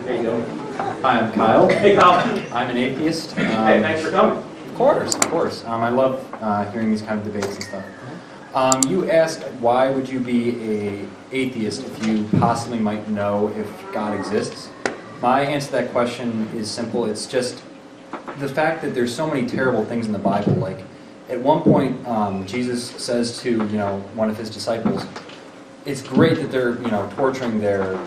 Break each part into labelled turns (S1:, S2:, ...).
S1: There you go.
S2: Hi, I'm Kyle.
S1: Hey, Kyle.
S2: I'm an atheist.
S1: Hey, thanks for coming.
S2: Of course. I love hearing these kind of debates and stuff. You asked why would you be an atheist if you possibly might know if God exists. My answer to that question is simple. It's just the fact that there's so many terrible things in the Bible. Like at one point, Jesus says to one of his disciples, "It's great that they're torturing their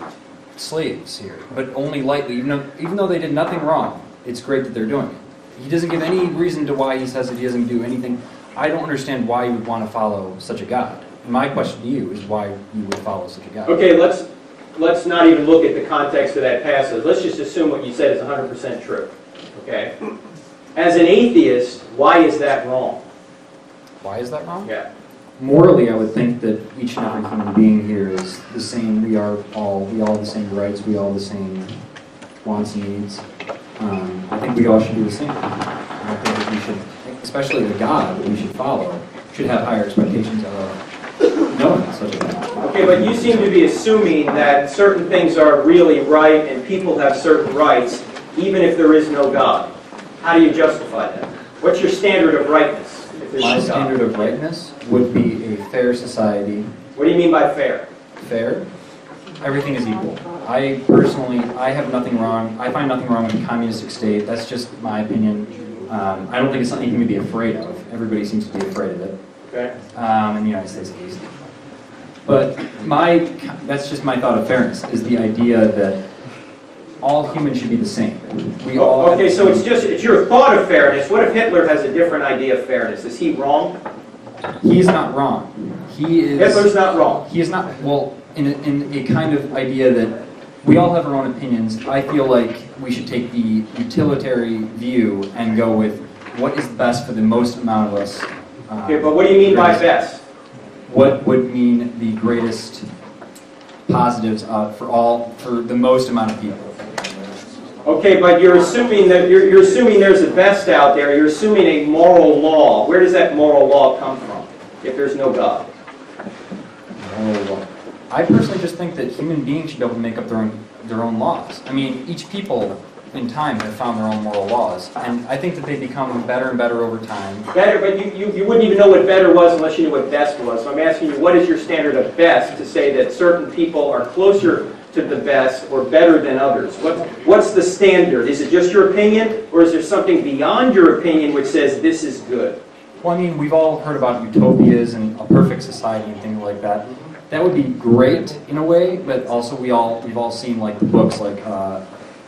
S2: slaves here, but only lightly. Even though they did nothing wrong, it's great that they're doing it." He doesn't give any reason to why he says that he doesn't do anything. I don't understand why you would want to follow such a God. And my question to you is why you would follow such a God.
S1: Okay, let's not even look at the context of that passage. Let's just assume what you said is 100% true. Okay? As an atheist, why is that wrong?
S2: Why is that wrong?
S1: Yeah.
S2: Morally, I would think that each and every human being here is the same. We all have the same rights. We all have the same wants and needs. I think we all should do the same. I think that we should, especially the God that we should follow, should have higher expectations of knowing such a thing.
S1: Okay, but you seem to be assuming that certain things are really right and people have certain rights, even if there is no God. How do you justify that? What's your standard of rightness? If there's
S2: My
S1: no God?
S2: standard of rightness would be a fair society.
S1: What do you mean by fair?
S2: Fair? Everything is equal. I personally, I have nothing wrong. I find nothing wrong with a communistic state. That's just my opinion. I don't think it's something you can be afraid of. Everybody seems to be afraid of it.
S1: Okay.
S2: In the United States at least. But that's just my thought of fairness, is the idea that all humans should be the same.
S1: Okay, so it's your thought of fairness. What if Hitler has a different idea of fairness? Is he wrong?
S2: He's not wrong.
S1: Hitler's not wrong.
S2: He is not, well, in a kind of idea that we all have our own opinions. I feel like we should take the utilitarian view and go with what is best for the most amount of us.
S1: Okay, but what do you mean by best?
S2: What would mean the greatest positives for the most amount of people?
S1: Okay, but you're assuming that you're assuming there's a best out there. You're assuming a moral law. Where does that moral law come from if there's no God?
S2: Moral law. I personally just think that human beings should be able to make up their own laws. I mean, each people in time have found their own moral laws, and I think that they become better and better over time.
S1: Better, but you wouldn't even know what better was unless you knew what best was. So I'm asking you, what is your standard of best to say that certain people are closer to the best or better than others? What's the standard? Is it just your opinion, or is there something beyond your opinion which says this is good?
S2: Well, I mean, we've all heard about utopias and a perfect society and things like that. That would be great in a way, but also we've all seen like the books like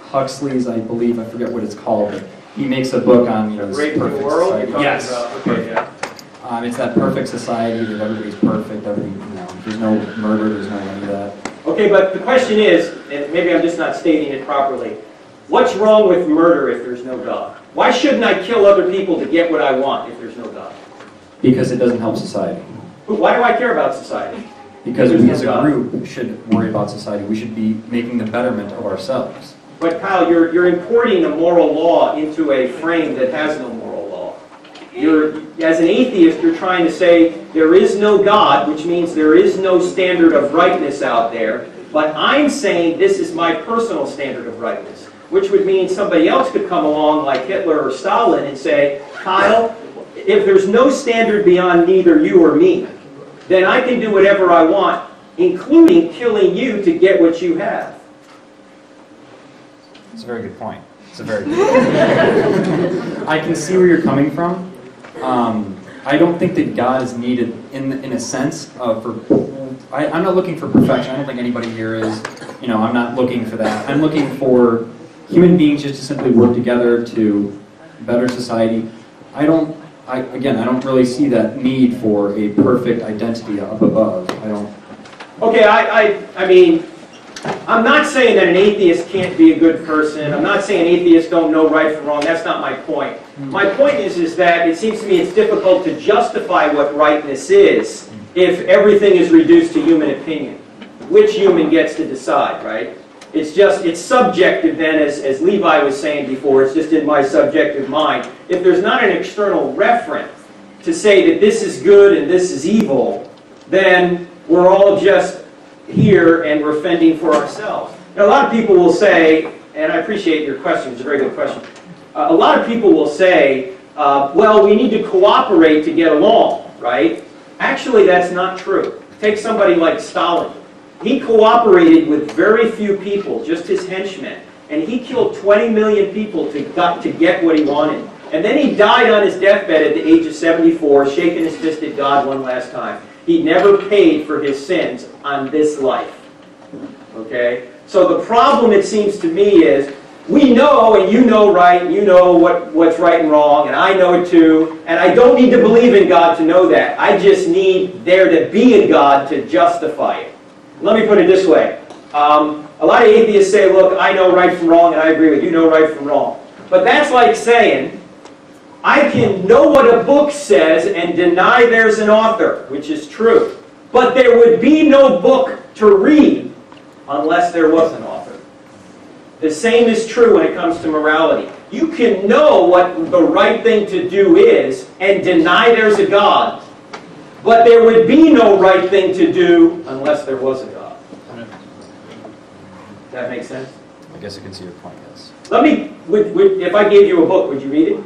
S2: Huxley's, I believe, I forget what it's called, but he makes a book on this
S1: Great
S2: perfect
S1: New World?
S2: society. Yes.
S1: Okay, yeah.
S2: It's that perfect society that everybody's perfect. There's no murder, there's no any of that.
S1: Okay, but the question is, and maybe I'm just not stating it properly, what's wrong with murder if there's no God? Why shouldn't I kill other people to get what I want if there's no God?
S2: Because it doesn't help society.
S1: Why do I care about society?
S2: Because we as a group should worry about society. We should be making the betterment of ourselves.
S1: But Kyle, you're importing a moral law into a frame that has no moral law. As an atheist, you're trying to say there is no God, which means there is no standard of rightness out there. But I'm saying this is my personal standard of rightness, which would mean somebody else could come along like Hitler or Stalin and say, Kyle, if there's no standard beyond neither you or me, then I can do whatever I want, including killing you to get what you have.
S2: It's a very good point. It's a very good point. I can see where you're coming from. I don't think that God is needed in a sense I'm not looking for perfection. I don't think anybody here is. I'm not looking for that. I'm looking for human beings just to simply work together to better society. I don't really see that need for a perfect identity up above.
S1: Okay, I mean, I'm not saying that an atheist can't be a good person. I'm not saying atheists don't know right from wrong. That's not my point. My point is that it seems to me it's difficult to justify what rightness is if everything is reduced to human opinion. Which human gets to decide, right? It's subjective then, as Levi was saying before. It's just in my subjective mind. If there's not an external reference to say that this is good and this is evil, then we're all just here and we're fending for ourselves. A lot of people will say, and I appreciate your question, it's a very good question. A lot of people will say, well, we need to cooperate to get along, right? Actually, that's not true. Take somebody like Stalin. He cooperated with very few people, just his henchmen, and he killed 20 million people to get what he wanted. And then he died on his deathbed at the age of 74, shaking his fist at God one last time. He never paid for his sins on this life. Okay? So the problem, it seems to me, is we know, and you know right, and you know what's right and wrong, and I know it too, and I don't need to believe in God to know that. I just need there to be a God to justify it. Let me put it this way. A lot of atheists say, look, I know right from wrong, and I agree with you, know right from wrong. But that's like saying, I can know what a book says and deny there's an author, which is true. But there would be no book to read unless there was an author. The same is true when it comes to morality. You can know what the right thing to do is and deny there's a God, but there would be no right thing to do unless there was a God. Does that make sense?
S2: I guess I can see your point, yes.
S1: Let me, if I gave you a book, would you read it?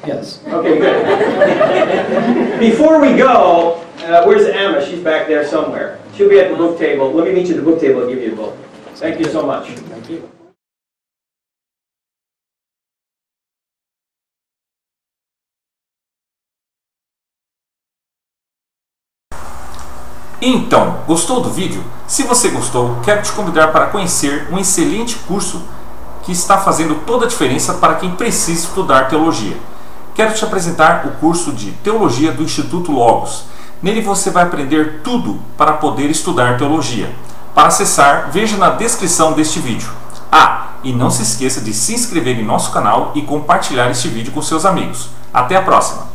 S2: Yes.
S1: Okay, good. Before we go, where's Emma? She's back there somewhere. She'll be at the book table. Let me meet you at the book table and give you a book. Thank you so much.
S2: Thank you.
S3: Então, gostou do vídeo? Se você gostou, quero te convidar para conhecer um excelente curso que está fazendo toda a diferença para quem precisa estudar teologia. Quero te apresentar o curso de Teologia do Instituto Logos. Nele você vai aprender tudo para poder estudar teologia. Para acessar, veja na descrição deste vídeo. E não se esqueça de se inscrever em nosso canal e compartilhar este vídeo com seus amigos. Até a próxima!